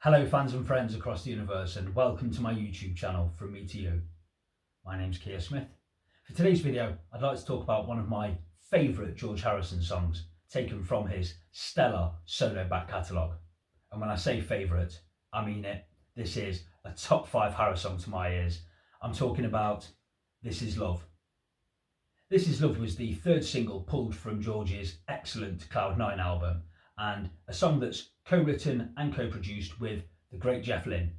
Hello fans and friends across the universe, and welcome to my YouTube channel From Me to You. My name's Keir Smith. For today's video I'd like to talk about one of my favourite George Harrison songs taken from his stellar solo back catalogue. And when I say favourite, I mean it. This is a top 5 Harrison song to my ears. I'm talking about This Is Love. This Is Love was the third single pulled from George's excellent Cloud 9 album, and a song that's co-written and co-produced with the great Jeff Lynne.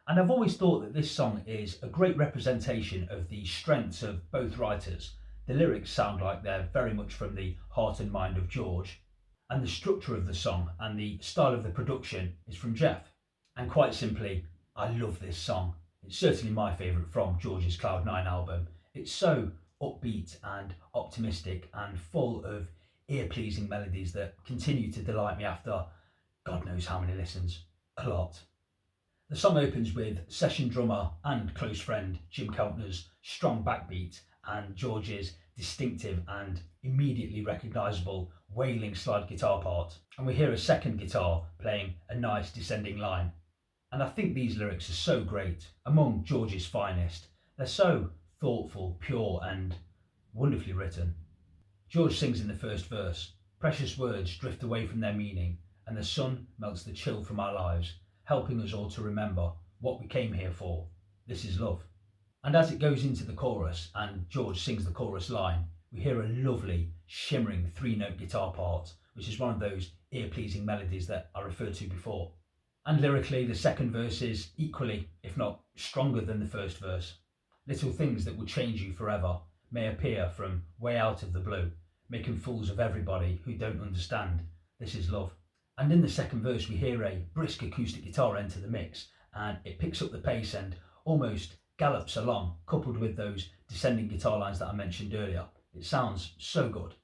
And I've always thought that this song is a great representation of the strengths of both writers. The lyrics sound like they're very much from the heart and mind of George, and the structure of the song and the style of the production is from Jeff. And quite simply, I love this song. It's certainly my favourite from George's Cloud 9 album. It's so upbeat and optimistic and full of ear-pleasing melodies that continue to delight me after God knows how many listens. A lot. The song opens with session drummer and close friend Jim Keltner's strong backbeat and George's distinctive and immediately recognisable wailing slide guitar part, and we hear a second guitar playing a nice descending line. And I think these lyrics are so great, among George's finest. They're so thoughtful, pure and wonderfully written. George sings in the first verse, "Precious words drift away from their meaning, and the sun melts the chill from our lives, helping us all to remember what we came here for. This is love." And as it goes into the chorus and George sings the chorus line, we hear a lovely, shimmering 3-note guitar part, which is one of those ear-pleasing melodies that I referred to before. And lyrically, the second verse is equally, if not stronger than the first verse. Little things that will change you forever may appear from way out of the blue, making fools of everybody who don't understand. This is love. And in the second verse we hear a brisk acoustic guitar enter the mix, and it picks up the pace and almost gallops along, coupled with those descending guitar lines that I mentioned earlier. It sounds so good.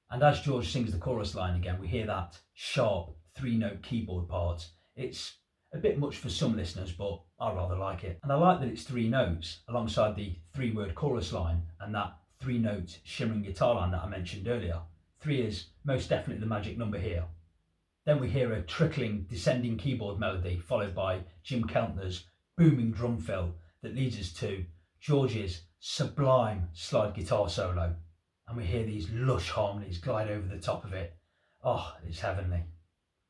And as George sings the chorus line again, we hear that sharp 3-note keyboard part. It's a bit much for some listeners, but I rather like it. And I like that it's 3 notes alongside the 3-word chorus line and that 3-note shimmering guitar line that I mentioned earlier. 3 is most definitely the magic number here. Then we hear a trickling descending keyboard melody followed by Jim Keltner's booming drum fill that leads us to George's sublime slide guitar solo. And we hear these lush harmonies glide over the top of it. Oh, it's heavenly.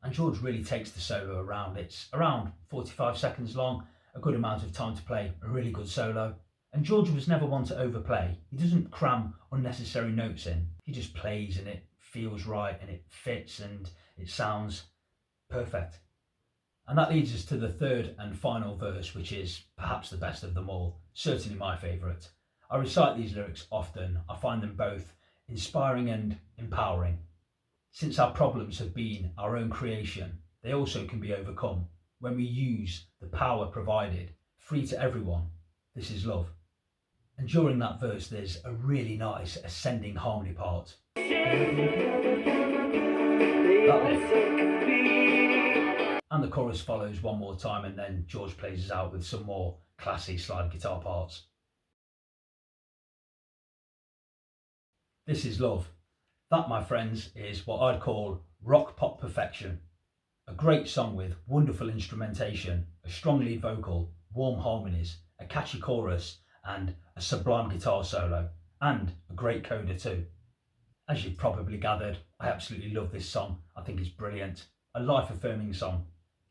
And George really takes the solo around. It's around 45 seconds long, a good amount of time to play a really good solo. And George was never one to overplay. He doesn't cram unnecessary notes in. He just plays and it feels right and it fits and it sounds perfect. And that leads us to the third and final verse, which is perhaps the best of them all, certainly my favourite. I recite these lyrics often. I find them both inspiring and empowering. Since our problems have been our own creation, they also can be overcome when we use the power provided, free to everyone. This is love. And during that verse there's a really nice ascending harmony part. And the chorus follows one more time, and then George plays us out with some more classy slide guitar parts. This is love. That, my friends, is what I'd call rock pop perfection. A great song with wonderful instrumentation, a strong lead vocal, warm harmonies, a catchy chorus, and a sublime guitar solo, and a great coda too. As you've probably gathered, I absolutely love this song. I think it's brilliant. A life-affirming song.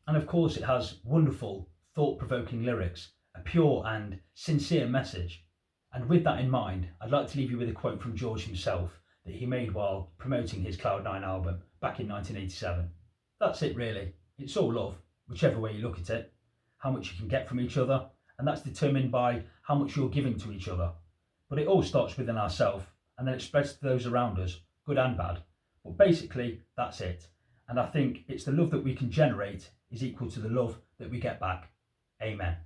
And of course it has wonderful, thought-provoking lyrics, a pure and sincere message. And with that in mind, I'd like to leave you with a quote from George himself that he made while promoting his Cloud 9 album back in 1987. That's it really. It's all love, whichever way you look at it. How much you can get from each other, and that's determined by how much you're giving to each other. But it all starts within ourselves, and then it spreads to those around us, good and bad. But basically, that's it. And I think it's the love that we can generate is equal to the love that we get back. Amen.